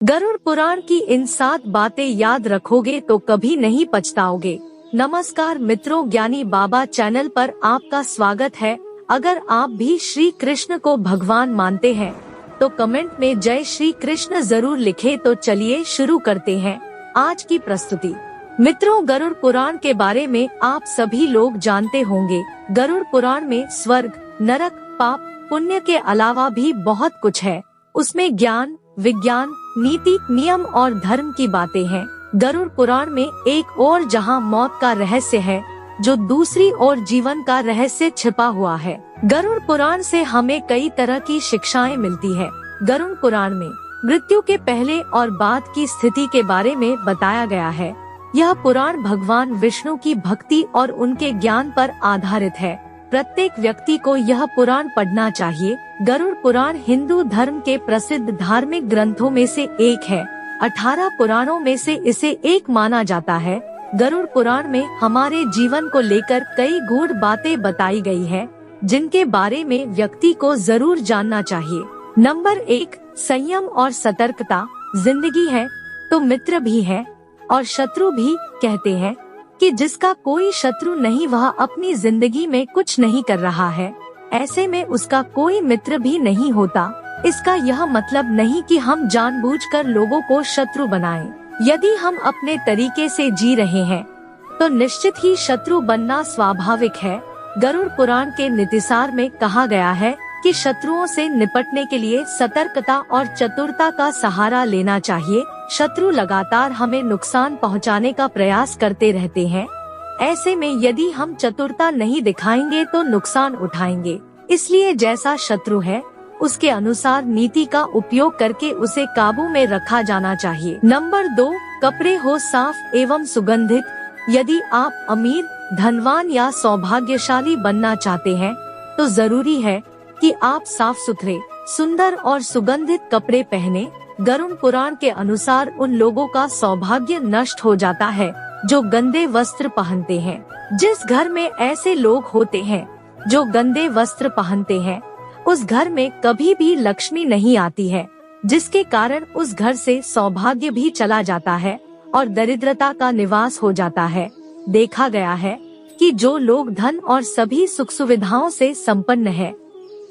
गरुड़ पुराण की इन 7 बातें याद रखोगे तो कभी नहीं पछताओगे। नमस्कार मित्रों, ज्ञानी बाबा चैनल पर आपका स्वागत है। अगर आप भी श्री कृष्ण को भगवान मानते हैं तो कमेंट में जय श्री कृष्ण जरूर लिखें। तो चलिए शुरू करते हैं आज की प्रस्तुति। मित्रों, गरुड़ पुराण के बारे में आप सभी लोग जानते होंगे। गरुड़ पुराण में स्वर्ग, नरक, पाप, पुण्य के अलावा भी बहुत कुछ है। उसमें ज्ञान, विज्ञान, नीति, नियम और धर्म की बातें हैं। गरुड़ पुराण में एक और जहां मौत का रहस्य है, जो दूसरी ओर जीवन का रहस्य छिपा हुआ है। गरुड़ पुराण से हमें कई तरह की शिक्षाएं मिलती है। गरुड़ पुराण में मृत्यु के पहले और बाद की स्थिति के बारे में बताया गया है। यह पुराण भगवान विष्णु की भक्ति और उनके ज्ञान पर आधारित है। प्रत्येक व्यक्ति को यह पुराण पढ़ना चाहिए। गरुड़ पुराण हिंदू धर्म के प्रसिद्ध धार्मिक ग्रंथों में से एक है। 18 पुराणों में से इसे एक माना जाता है। गरुड़ पुराण में हमारे जीवन को लेकर कई गूढ़ बातें बताई गई है, जिनके बारे में व्यक्ति को जरूर जानना चाहिए। नंबर 1, संयम और सतर्कता। जिंदगी है तो मित्र भी है और शत्रु भी। कहते हैं कि जिसका कोई शत्रु नहीं वह अपनी जिंदगी में कुछ नहीं कर रहा है, ऐसे में उसका कोई मित्र भी नहीं होता। इसका यह मतलब नहीं कि हम जानबूझकर लोगों को शत्रु बनाएं। यदि हम अपने तरीके से जी रहे हैं तो निश्चित ही शत्रु बनना स्वाभाविक है। गरुड़ पुराण के नीतिसार में कहा गया है कि शत्रुओं से निपटने के लिए सतर्कता और चतुरता का सहारा लेना चाहिए। शत्रु लगातार हमें नुकसान पहुंचाने का प्रयास करते रहते हैं। ऐसे में यदि हम चतुरता नहीं दिखाएंगे तो नुकसान उठाएंगे। इसलिए जैसा शत्रु है उसके अनुसार नीति का उपयोग करके उसे काबू में रखा जाना चाहिए। नंबर 2, कपड़े हो साफ एवं सुगंधित। यदि आप अमीर, धनवान या सौभाग्यशाली बनना चाहते हैं तो जरूरी है कि आप साफ सुथरे, सुंदर और सुगंधित कपड़े पहने। गरुड़ पुराण के अनुसार उन लोगों का सौभाग्य नष्ट हो जाता है जो गंदे वस्त्र पहनते हैं। जिस घर में ऐसे लोग होते हैं जो गंदे वस्त्र पहनते हैं, उस घर में कभी भी लक्ष्मी नहीं आती है, जिसके कारण उस घर से सौभाग्य भी चला जाता है और दरिद्रता का निवास हो जाता है। देखा गया है कि जो लोग धन और सभी सुख सुविधाओं से संपन्न है,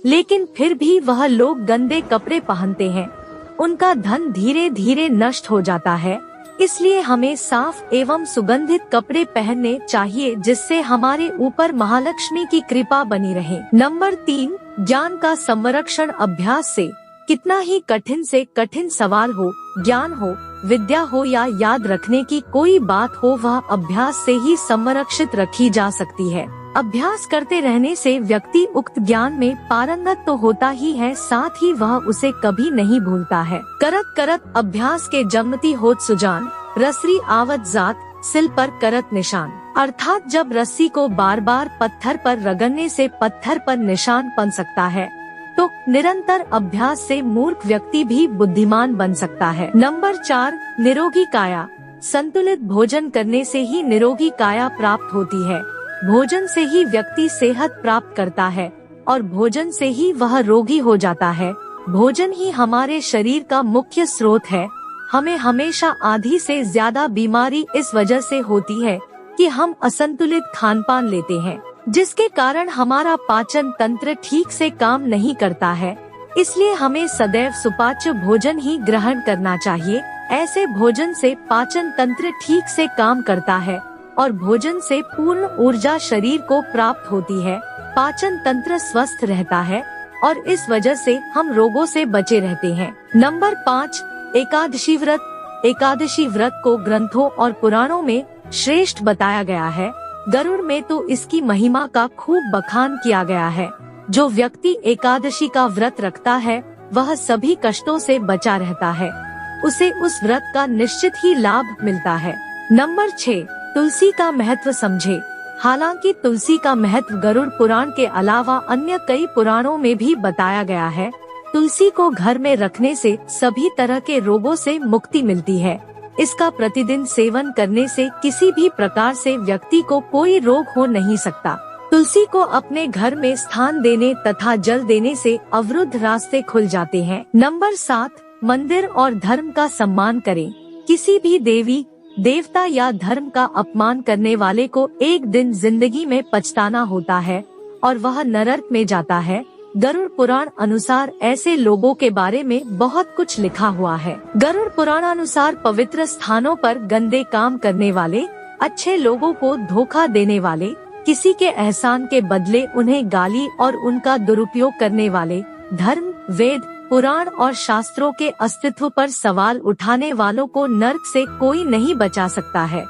लेकिन फिर भी वह लोग गंदे कपड़े पहनते हैं, उनका धन धीरे धीरे नष्ट हो जाता है। इसलिए हमें साफ एवं सुगंधित कपड़े पहनने चाहिए, जिससे हमारे ऊपर महालक्ष्मी की कृपा बनी रहे। नंबर 3, ज्ञान का संरक्षण। अभ्यास से कितना ही कठिन से कठिन सवाल हो, ज्ञान हो, विद्या हो या याद रखने की कोई बात हो, वह अभ्यास से ही संरक्षित रखी जा सकती है। अभ्यास करते रहने से व्यक्ति उक्त ज्ञान में पारंगत तो होता ही है, साथ ही वह उसे कभी नहीं भूलता है। करत करत अभ्यास के जमती होत सुजान, रसरी आवत जात, सिल पर करत निशान। अर्थात जब रस्सी को बार बार पत्थर पर रगड़ने से पत्थर पर निशान बन सकता है, तो निरंतर अभ्यास से मूर्ख व्यक्ति भी बुद्धिमान बन सकता है। नंबर 4, निरोगी काया। संतुलित भोजन करने से ही निरोगी काया प्राप्त होती है। भोजन से ही व्यक्ति सेहत प्राप्त करता है और भोजन से ही वह रोगी हो जाता है। भोजन ही हमारे शरीर का मुख्य स्रोत है। हमें हमेशा आधी से ज्यादा बीमारी इस वजह से होती है कि हम असंतुलित खानपान लेते हैं, जिसके कारण हमारा पाचन तंत्र ठीक से काम नहीं करता है। इसलिए हमें सदैव सुपाच्य भोजन ही ग्रहण करना चाहिए। ऐसे भोजन से पाचन तंत्र ठीक से काम करता है और भोजन से पूर्ण ऊर्जा शरीर को प्राप्त होती है। पाचन तंत्र स्वस्थ रहता है और इस वजह से हम रोगों से बचे रहते हैं। नंबर 5, एकादशी व्रत। एकादशी व्रत को ग्रंथों और पुराणों में श्रेष्ठ बताया गया है। गरुड़ में तो इसकी महिमा का खूब बखान किया गया है। जो व्यक्ति एकादशी का व्रत रखता है वह सभी कष्टों से बचा रहता है। उसे उस व्रत का निश्चित ही लाभ मिलता है। नंबर 6, तुलसी का महत्व समझे। हालांकि तुलसी का महत्व गरुड़ पुराण के अलावा अन्य कई पुराणों में भी बताया गया है। तुलसी को घर में रखने से सभी तरह के रोगों से मुक्ति मिलती है। इसका प्रतिदिन सेवन करने से किसी भी प्रकार से व्यक्ति को कोई रोग हो नहीं सकता। तुलसी को अपने घर में स्थान देने तथा जल देने से अवरुद्ध रास्ते खुल जाते हैं। नंबर 7, मंदिर और धर्म का सम्मान करें। किसी भी देवी देवता या धर्म का अपमान करने वाले को एक दिन जिंदगी में पछताना होता है और वह नरक में जाता है। गरुड़ पुराण अनुसार ऐसे लोगों के बारे में बहुत कुछ लिखा हुआ है। गरुड़ पुराण अनुसार पवित्र स्थानों पर गंदे काम करने वाले, अच्छे लोगों को धोखा देने वाले, किसी के एहसान के बदले उन्हें गाली और उनका दुरुपयोग करने वाले, धर्म, वेद, पुराण और शास्त्रों के अस्तित्व पर सवाल उठाने वालों को नर्क से कोई नहीं बचा सकता है।